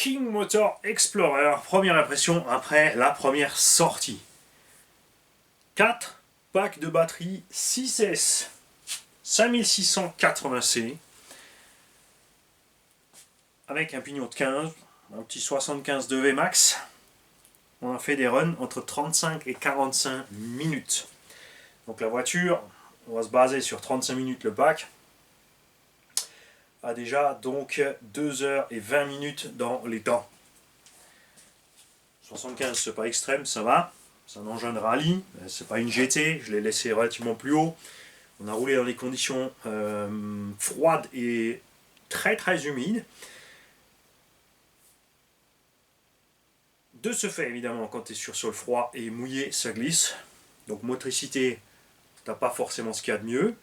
King Motor Explorer, première impression après la première sortie. 4 packs de batterie 6S 5680C avec un pignon de 15, un petit 75 de Vmax. On a fait des runs entre 35 et 45 minutes. Donc la voiture, on va se baser sur 35 minutes le pack, a déjà donc 2 heures et 20 minutes dans les temps. 75 c'est pas extrême, ça va. C'est un engin de rallye, c'est pas une GT, je l'ai laissé relativement plus haut. On a roulé dans des conditions froides et très humides. De ce fait, évidemment, quand tu es sur sol froid et mouillé, ça glisse. Donc motricité, t'as pas forcément ce qu'il y a de mieux.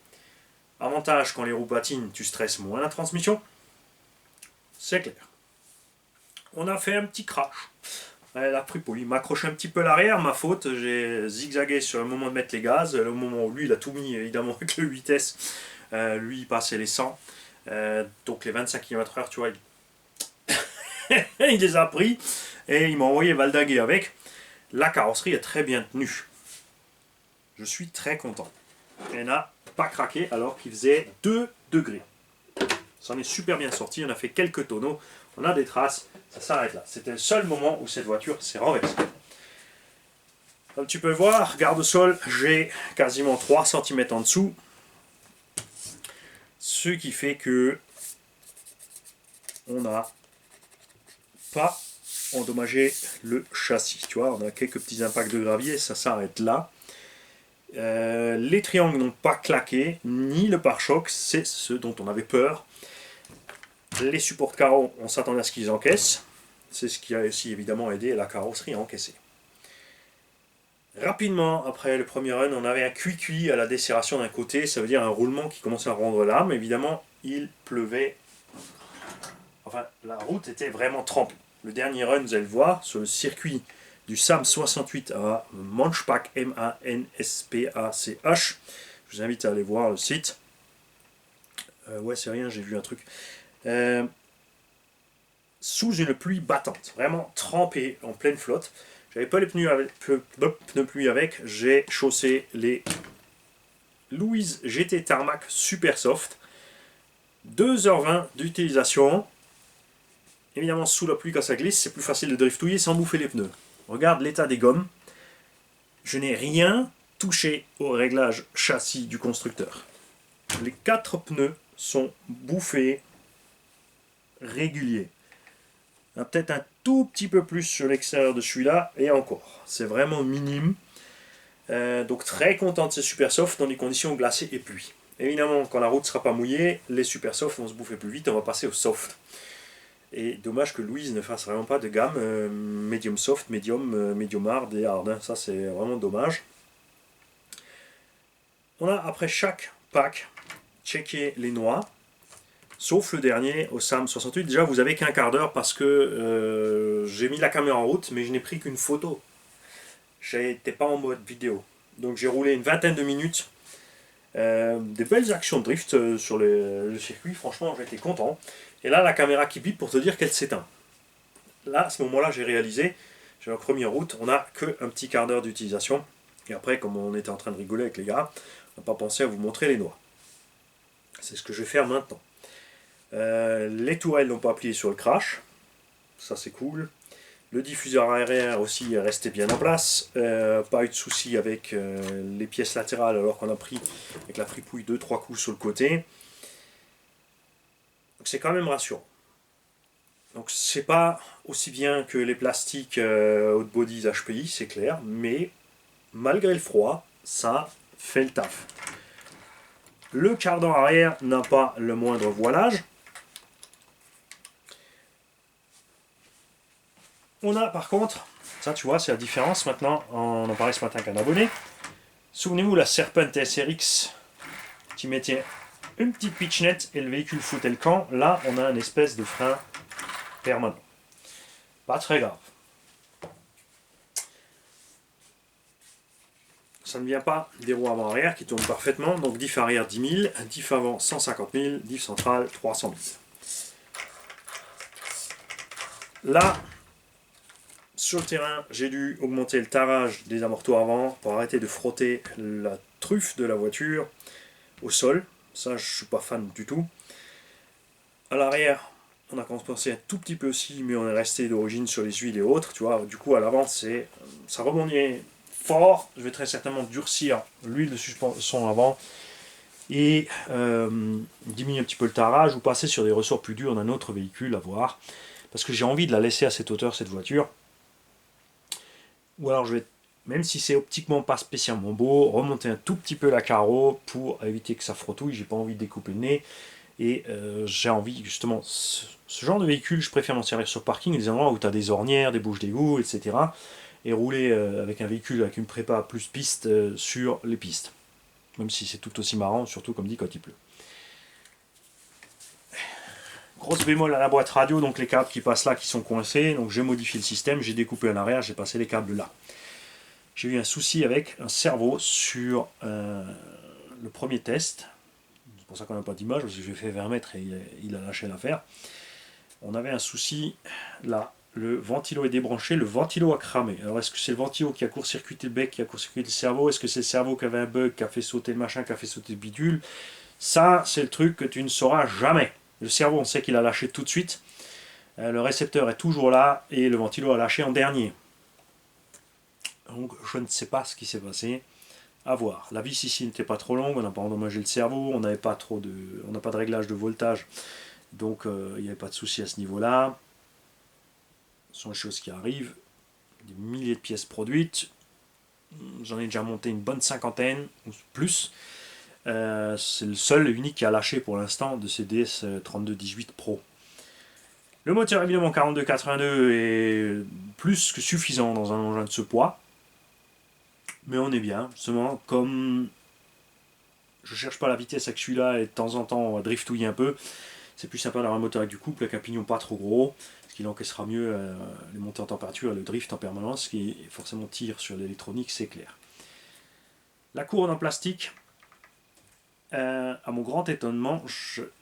Avantage, quand les roues patinent, tu stresses moins la transmission. C'est clair. On a fait un petit crash. Elle a pris pour lui m'accrocher un petit peu l'arrière, ma faute, j'ai zigzagué sur le moment de mettre les gaz, le moment où lui il a tout mis évidemment avec le 8S, lui il passait les 100, donc les 25 km/h tu vois, il les a pris et il m'a envoyé valdaguer avec. La carrosserie est très bien tenue, je suis très content, elle n'a pas craqué alors qu'il faisait 2 degrés, ça en est super bien sorti, on a fait quelques tonneaux, on a des traces, ça s'arrête là. C'était le seul moment où cette voiture s'est renversée. Comme tu peux voir, garde-sol, j'ai quasiment 3 cm en dessous. Ce qui fait que on n'a pas endommagé le châssis. Tu vois, on a quelques petits impacts de gravier, ça s'arrête là. Les triangles n'ont pas claqué, ni le pare-choc, c'est ce dont on avait peur. Les supports de carreaux, on s'attendait à ce qu'ils encaissent. C'est ce qui a aussi évidemment aidé la carrosserie à encaisser. Rapidement, après le premier run, on avait un cuit-cuit à la desserration d'un côté, ça veut dire un roulement qui commençait à rendre l'âme. Évidemment, il pleuvait. Enfin, la route était vraiment trempée. Le dernier run, vous allez le voir, sur le circuit du SAM 68 à Manspach, M-A-N-S-P-A-C-H. Je vous invite à aller voir le site. Ouais, c'est rien, j'ai vu un truc. Sous une pluie battante, vraiment trempé en pleine flotte. J'avais pas les pneus pluie avec, j'ai chaussé les Louise GT Tarmac Super Soft. 2h20 d'utilisation. Évidemment, sous la pluie, quand ça glisse, c'est plus facile de driftouiller sans bouffer les pneus. Regarde l'état des gommes. Je n'ai rien touché au réglage châssis du constructeur. Les 4 pneus sont bouffés réguliers. Peut-être un tout petit peu plus sur l'extérieur de celui-là, et encore, c'est vraiment minime. Donc très content de ces super soft dans des conditions glacées et pluie. Évidemment, quand la route ne sera pas mouillée, les super soft vont se bouffer plus vite, on va passer au soft. Et dommage que Louise ne fasse vraiment pas de gamme medium soft, medium hard et hard. Hein. Ça c'est vraiment dommage. On a après chaque pack checké les noix. Sauf le dernier au SAM 68, déjà vous avez qu'un quart d'heure parce que j'ai mis la caméra en route mais je n'ai pris qu'une photo. J'étais pas en mode vidéo. Donc j'ai roulé une vingtaine de minutes. Des belles actions de drift sur le circuit, franchement j'étais content. Et là la caméra qui bip pour te dire qu'elle s'éteint. Là à ce moment là j'ai réalisé, j'ai la première route, on n'a qu'un petit quart d'heure d'utilisation. Et après comme on était en train de rigoler avec les gars, on n'a pas pensé à vous montrer les noix. C'est ce que je vais faire maintenant. Les tourelles n'ont pas plié sur le crash, ça c'est cool. Le diffuseur arrière aussi est resté bien en place, pas eu de soucis avec les pièces latérales alors qu'on a pris avec la fripouille 2-3 coups sur le côté. Donc c'est quand même rassurant. Donc c'est pas aussi bien que les plastiques haute body HPI, c'est clair, mais malgré le froid, ça fait le taf. Le cardan arrière n'a pas le moindre voilage. On a par contre, ça tu vois c'est la différence maintenant, on en parlait ce matin avec un abonné. Souvenez-vous la Serpent SRX qui mettait une petite pitchnette et le véhicule foutait le camp. Là on a une espèce de frein permanent. Pas très grave. Ça ne vient pas des roues avant-arrière qui tournent parfaitement. Donc diff arrière 10 000, diff avant 150 000, diff central 300 000. Là, sur le terrain, j'ai dû augmenter le tarage des amortoirs avant pour arrêter de frotter la truffe de la voiture au sol. Ça, je suis pas fan du tout. À l'arrière, on a compensé un tout petit peu aussi, mais on est resté d'origine sur les huiles et autres. Tu vois, du coup, à l'avant, ça rebondit fort. Je vais très certainement durcir l'huile de suspension avant et diminuer un petit peu le tarage ou passer sur des ressorts plus durs d'un autre véhicule à voir. Parce que j'ai envie de la laisser à cette hauteur, cette voiture. Ou alors je vais, même si c'est optiquement pas spécialement beau, remonter un tout petit peu la carreau pour éviter que ça frottouille. J'ai pas envie de découper le nez. Et j'ai envie, justement, ce genre de véhicule, je préfère m'en servir sur parking, des endroits où tu as des ornières, des bouches d'égout, etc. Et rouler avec un véhicule avec une prépa plus piste sur les pistes. Même si c'est tout aussi marrant, surtout comme dit quand il pleut. Grosse bémol à la boîte radio, donc les câbles qui passent là qui sont coincés. Donc j'ai modifié le système, j'ai découpé à l'arrière, j'ai passé les câbles là. J'ai eu un souci avec un servo sur le premier test. C'est pour ça qu'on n'a pas d'image, parce que j'ai fait 20 mètres et il a lâché l'affaire. On avait un souci là. Le ventilo est débranché, le ventilo a cramé. Alors est-ce que c'est le ventilo qui a court-circuité le bec, qui a court-circuité le cerveau? Est-ce que c'est le cerveau qui avait un bug, qui a fait sauter le machin, qui a fait sauter le bidule? Ça, c'est le truc que tu ne sauras jamais. Le cerveau, on sait qu'il a lâché tout de suite. Le récepteur est toujours là et le ventilo a lâché en dernier. Donc je ne sais pas ce qui s'est passé. À voir. La vis ici n'était pas trop longue, on n'a pas endommagé le cerveau, on n'a pas de réglage de voltage, donc il n'y avait pas de souci à ce niveau-là. Ce sont les choses qui arrivent. Des milliers de pièces produites. J'en ai déjà monté une bonne cinquantaine ou plus. C'est le seul et unique qui a lâché pour l'instant de ces DS3218 Pro. Le moteur évidemment 4282 est plus que suffisant dans un engin de ce poids. Mais on est bien, justement, comme je cherche pas la vitesse avec celui-là et de temps en temps on va driftouiller un peu, c'est plus sympa d'avoir un moteur avec du couple, avec un pignon pas trop gros, ce qui encaissera mieux les montées en température et le drift en permanence, qui forcément tire sur l'électronique, c'est clair. La couronne en plastique, à mon grand étonnement,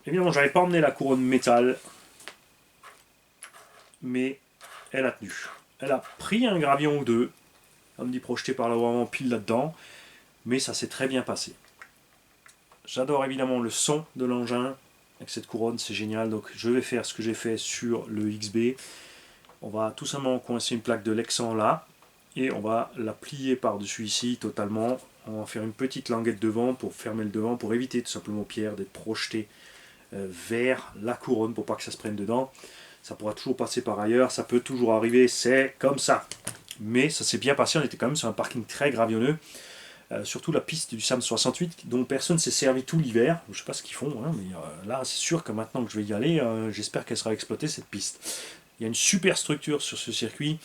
évidemment j'avais pas emmené la couronne métal, mais elle a tenu. Elle a pris un gravillon ou deux, on me dit projeté par là vraiment pile là-dedans, mais ça s'est très bien passé. J'adore évidemment le son de l'engin avec cette couronne, c'est génial. Donc je vais faire ce que j'ai fait sur le XB. On va tout simplement coincer une plaque de Lexan là et on va la plier par-dessus ici totalement. On va faire une petite languette devant pour fermer le devant, pour éviter tout simplement aux pierres d'être projetées vers la couronne pour pas que ça se prenne dedans. Ça pourra toujours passer par ailleurs, ça peut toujours arriver, c'est comme ça. Mais ça s'est bien passé, on était quand même sur un parking très gravionneux. Surtout la piste du SAM 68 dont personne s'est servi tout l'hiver. Je ne sais pas ce qu'ils font, hein, mais là c'est sûr que maintenant que je vais y aller, j'espère qu'elle sera exploitée cette piste. Il y a une super structure sur ce circuit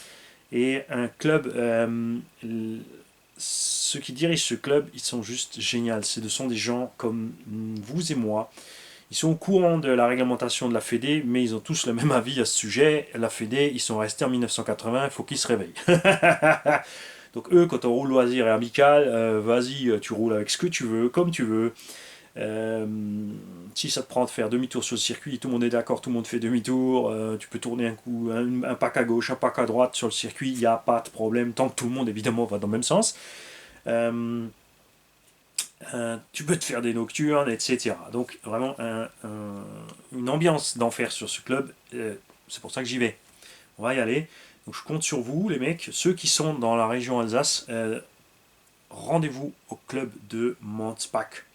et un club. Ceux qui dirigent ce club, ils sont juste géniaux. Ce sont des gens comme vous et moi. Ils sont au courant de la réglementation de la Fédé, mais ils ont tous le même avis à ce sujet. La Fédé, ils sont restés en 1980, il faut qu'ils se réveillent. Donc eux, quand on roule loisir et amical, vas-y, tu roules avec ce que tu veux, comme tu veux. Si ça te prend de faire demi-tour sur le circuit, tout le monde est d'accord, tout le monde fait demi-tour. Tu peux tourner un coup, un pack à gauche, un pack à droite sur le circuit, il n'y a pas de problème, tant que tout le monde évidemment va dans le même sens. Tu peux te faire des nocturnes, etc. Donc vraiment une ambiance d'enfer sur ce club, c'est pour ça que j'y vais. On va y aller. Donc je compte sur vous les mecs, ceux qui sont dans la région Alsace, rendez-vous au club de Manspach.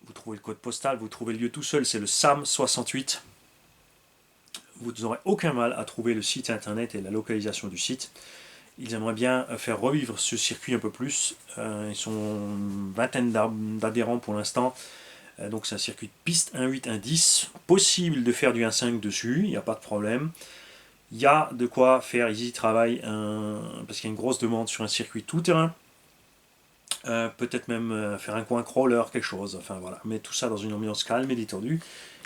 Vous trouvez le code postal, vous trouvez le lieu tout seul, c'est le SAM 68. Vous n'aurez aucun mal à trouver le site internet et la localisation du site. Ils aimeraient bien faire revivre ce circuit un peu plus. Ils sont une vingtaine d'adhérents pour l'instant. Donc c'est un circuit de piste 1.8, 1.10. Possible de faire du 1.5 dessus, il n'y a pas de problème. Il y a de quoi faire, ils y travaillent, parce qu'il y a une grosse demande sur un circuit tout-terrain. Peut-être même faire un coin crawler, quelque chose. Enfin voilà, mais tout ça dans une ambiance calme et détendue.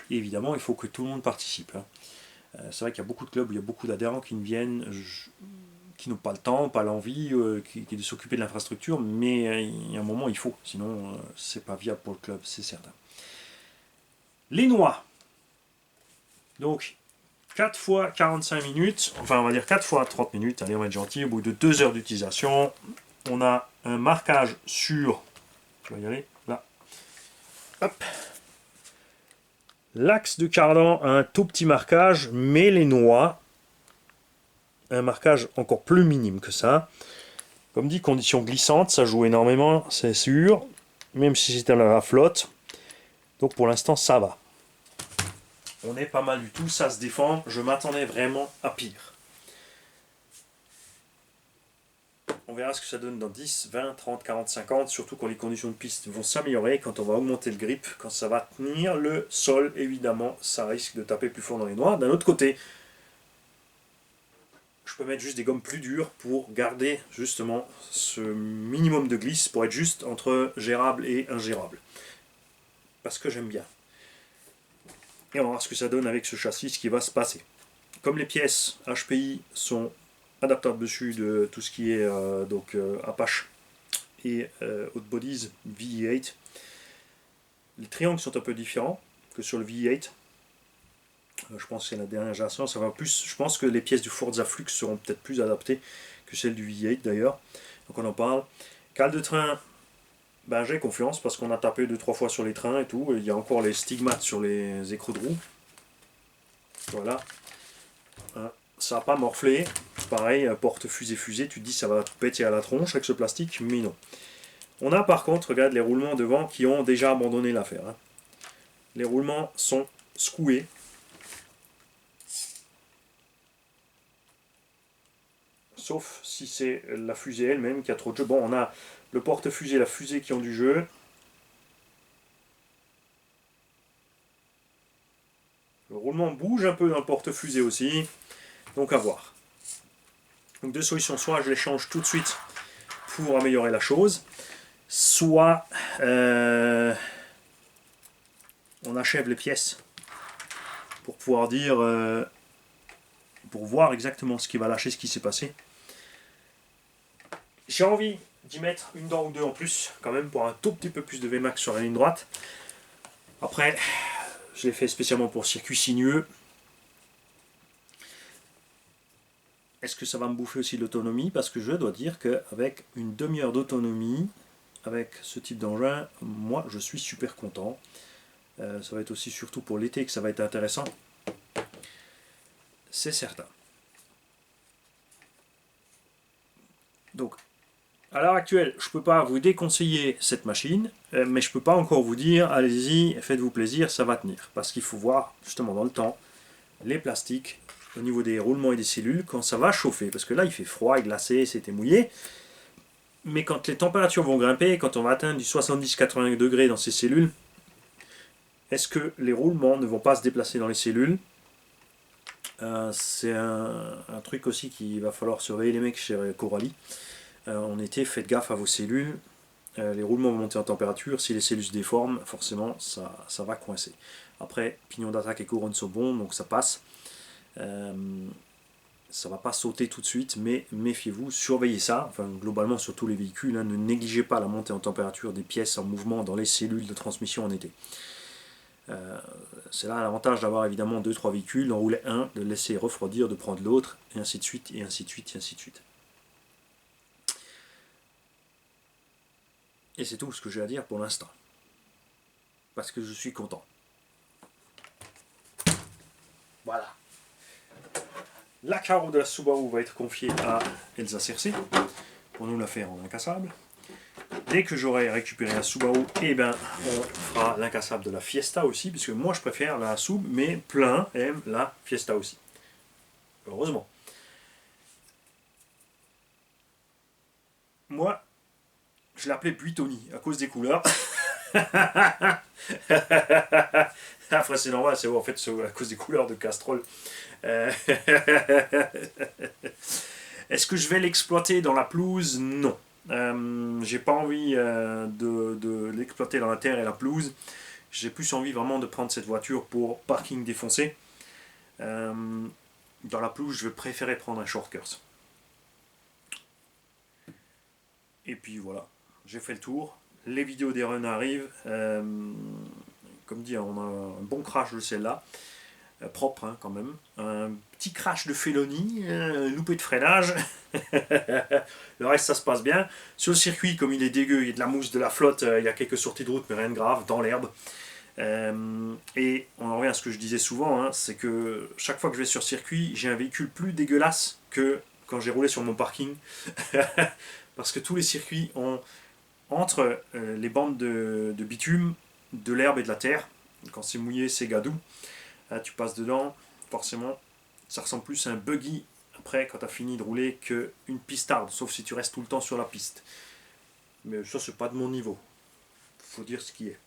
Et évidemment, il faut que tout le monde participe. C'est vrai qu'il y a beaucoup de clubs où il y a beaucoup d'adhérents qui ne viennent, qui n'ont pas le temps, pas l'envie de s'occuper de l'infrastructure, mais il y a un moment il faut, sinon c'est pas viable pour le club, c'est certain. Les noix. Donc, 4 fois 45 minutes, enfin on va dire 4 fois 30 minutes, allez on va être gentil, au bout de 2 heures d'utilisation, on a un marquage sur, tu vas y aller, là, hop, l'axe de cardan a un tout petit marquage, mais les noix, un marquage encore plus minime que ça. Comme dit, condition glissante, ça joue énormément, c'est sûr, même si c'est à la flotte, donc pour l'instant ça va. On est pas mal du tout, ça se défend, je m'attendais vraiment à pire. On verra ce que ça donne dans 10, 20, 30, 40, 50, surtout quand les conditions de piste vont s'améliorer, quand on va augmenter le grip, quand ça va tenir le sol, évidemment, ça risque de taper plus fort dans les noix. D'un autre côté, je peux mettre juste des gommes plus dures pour garder justement ce minimum de glisse, pour être juste entre gérable et ingérable. Parce que j'aime bien. Et on va voir ce que ça donne avec ce châssis, ce qui va se passer. Comme les pièces HPI sont adaptables dessus de tout ce qui est Apache et Hot Bodies VE8, les triangles sont un peu différents que sur le VE8. Je pense que c'est la dernière génération, ça va plus. Je pense que les pièces du Forza Flux seront peut-être plus adaptées que celles du VE8 d'ailleurs. Donc on en parle. Cale de train, ben, j'ai confiance parce qu'on a tapé 2-3 fois sur les trains et tout. Il y a encore les stigmates sur les écrous de roue. Voilà. Ça n'a pas morflé. Pareil, porte fusée, tu te dis ça va péter à la tronche avec ce plastique, mais non. On a par contre, regarde les roulements devant qui ont déjà abandonné l'affaire. Hein. Les roulements sont secoués. Sauf si c'est la fusée elle-même qui a trop de jeu. Bon, on a le porte-fusée, la fusée qui ont du jeu. Le roulement bouge un peu dans le porte-fusée aussi. Donc à voir. Donc deux solutions, soit je les change tout de suite pour améliorer la chose, soit on achève les pièces pour pouvoir dire, pour voir exactement ce qui va lâcher, ce qui s'est passé. J'ai envie d'y mettre une dent ou deux en plus, quand même, pour un tout petit peu plus de Vmax sur la ligne droite. Après, je l'ai fait spécialement pour circuit sinueux. Est-ce que ça va me bouffer aussi l'autonomie? Parce que je dois dire qu'avec une demi-heure d'autonomie, avec ce type d'engin, moi je suis super content. Ça va être aussi surtout pour l'été que ça va être intéressant. C'est certain. Donc, à l'heure actuelle, je ne peux pas vous déconseiller cette machine, mais je ne peux pas encore vous dire, allez-y, faites-vous plaisir, ça va tenir. Parce qu'il faut voir, justement, dans le temps, les plastiques, au niveau des roulements et des cellules, quand ça va chauffer. Parce que là, il fait froid et glacé, c'était mouillé. Mais quand les températures vont grimper, quand on va atteindre du 70-80 degrés dans ces cellules, est-ce que les roulements ne vont pas se déplacer dans les cellules? C'est un truc aussi qu'il va falloir surveiller les mecs chez Coralie. En été, faites gaffe à vos cellules. Les roulements vont monter en température. Si les cellules se déforment, forcément, ça va coincer. Après, pignon d'attaque et couronne sont bons, donc ça passe. Ça va pas sauter tout de suite, mais méfiez-vous, surveillez ça. Enfin, globalement, sur tous les véhicules, hein, ne négligez pas la montée en température des pièces en mouvement dans les cellules de transmission en été. C'est là l'avantage d'avoir évidemment 2-3 véhicules, d'enrouler un, de le laisser refroidir, de prendre l'autre, et ainsi de suite, et ainsi de suite, et ainsi de suite. Et c'est tout ce que j'ai à dire pour l'instant. Parce que je suis content. Voilà. La carreau de la Subaru va être confiée à Elsa Cersei pour nous la faire en incassable. Dès que j'aurai récupéré la Subaru, eh ben, on fera l'incassable de la Fiesta aussi, puisque moi je préfère la Sub, mais plein aime la Fiesta aussi. Heureusement. Moi, je l'appelais Buitoni à cause des couleurs. Après c'est normal, c'est en fait à cause des couleurs de Castrol. Est-ce que je vais l'exploiter dans la pelouse? Non. J'ai pas envie de l'exploiter dans la terre et la pelouse. J'ai plus envie vraiment de prendre cette voiture pour parking défoncé. Dans la pelouse, je vais préférer prendre un shortcut. Et puis voilà, j'ai fait le tour. Les vidéos des runs arrivent. Comme dit, on a un bon crash de celle-là. propre hein, quand même. Un petit crash de félonie, loupé de freinage. Le reste, ça se passe bien. Sur le circuit, comme il est dégueu, il y a de la mousse, de la flotte, il y a quelques sorties de route, mais rien de grave, dans l'herbe. Et on en revient à ce que je disais souvent, hein, c'est que chaque fois que je vais sur circuit, j'ai un véhicule plus dégueulasse que quand j'ai roulé sur mon parking. Parce que tous les circuits ont, entre les bandes de bitume, de l'herbe et de la terre, quand c'est mouillé, c'est gadou. Tu passes dedans, forcément, ça ressemble plus à un buggy après quand tu as fini de rouler qu'une pistarde, sauf si tu restes tout le temps sur la piste. Mais ça, c'est pas de mon niveau. Faut dire ce qui est.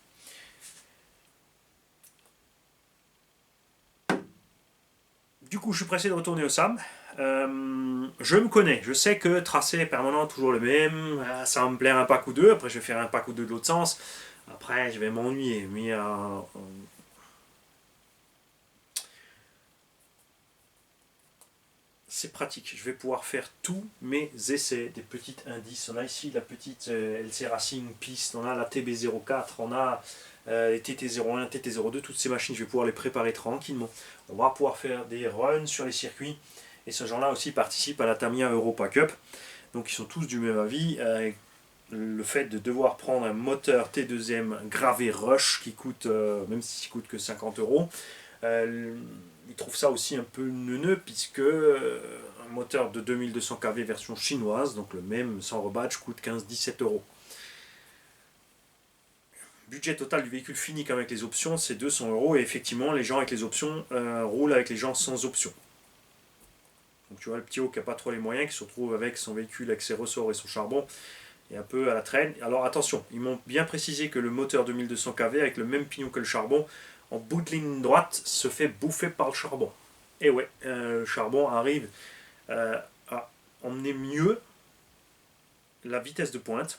Du coup, je suis pressé de retourner au SAM. Je me connais, je sais que tracé permanent, toujours le même, ça va me plaire un pack ou deux, après je vais faire un pack ou deux de l'autre sens, après je vais m'ennuyer, mais c'est pratique, je vais pouvoir faire tous mes essais, des petits indices. On a ici la petite LC Racing piste, on a la TB04, on a les TT01, TT02, toutes ces machines, je vais pouvoir les préparer tranquillement. On va pouvoir faire des runs sur les circuits, et ce genre-là aussi participe à la Tamiya Europa Cup. Donc ils sont tous du même avis. Le fait de devoir prendre un moteur T2M gravé Rush qui coûte, même s'il coûte que 50 €, ils trouvent ça aussi un peu neuneux puisque un moteur de 2200 kV version chinoise, donc le même sans rebadge, coûte 15-17 €. Budget total du véhicule fini comme avec les options, c'est 200 € et effectivement les gens avec les options roulent avec les gens sans options. Donc tu vois le petit haut qui n'a pas trop les moyens, qui se retrouve avec son véhicule, avec ses ressorts et son charbon, et un peu à la traîne. Alors attention, ils m'ont bien précisé que le moteur 2200 kV avec le même pignon que le charbon, en bout de ligne droite, se fait bouffer par le charbon. Et ouais, le charbon arrive à emmener mieux la vitesse de pointe,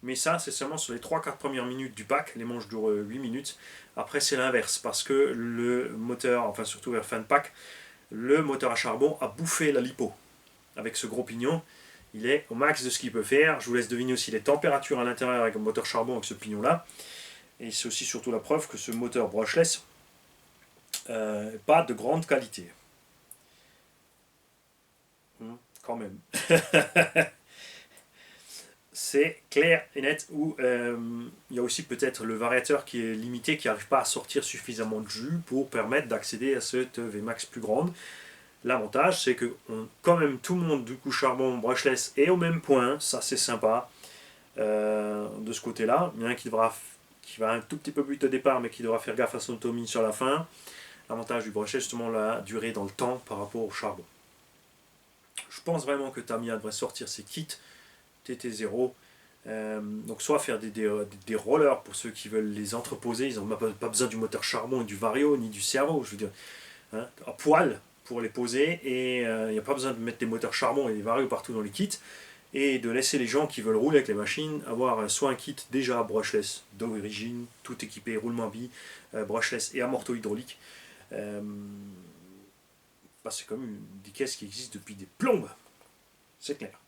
mais ça c'est seulement sur les 3-4 premières minutes du pack, les manches durent 8 minutes. Après c'est l'inverse, parce que le moteur, enfin surtout vers fin de pack, le moteur à charbon a bouffé la lipo. Avec ce gros pignon, il est au max de ce qu'il peut faire. Je vous laisse deviner aussi les températures à l'intérieur avec un moteur charbon avec ce pignon là. Et c'est aussi surtout la preuve que ce moteur brushless n'est pas de grande qualité. Quand même. C'est clair et net. Où il y a aussi peut-être le variateur qui est limité, qui n'arrive pas à sortir suffisamment de jus pour permettre d'accéder à cette Vmax plus grande. L'avantage, c'est que quand même tout le monde du coup charbon brushless est au même point, ça c'est sympa de ce côté-là. Il y en a un qui va un tout petit peu plus vite au départ, mais qui devra faire gaffe à son autonomie sur la fin. L'avantage du brushless, justement, la durée dans le temps par rapport au charbon. Je pense vraiment que Tamiya devrait sortir ses kits TT0. Donc soit faire des rollers pour ceux qui veulent les entreposer, ils n'ont pas besoin du moteur charbon et du Vario ni du cerveau, je veux dire, hein, à poil pour les poser, et il n'y a pas besoin de mettre des moteurs charbon et des Vario partout dans les kits, et de laisser les gens qui veulent rouler avec les machines avoir soit un kit déjà brushless d'origine, tout équipé, roulement à billes, brushless et amorto hydraulique, c'est comme des caisses qui existent depuis des plombes, c'est clair.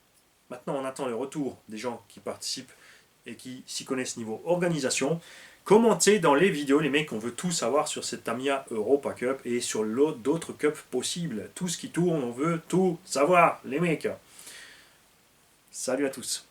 Maintenant, on attend le retour des gens qui participent et qui s'y connaissent niveau organisation. Commentez dans les vidéos, les mecs, on veut tout savoir sur cette Tamiya Europa Cup et sur d'autres cups possibles. Tout ce qui tourne, on veut tout savoir, les mecs. Salut à tous.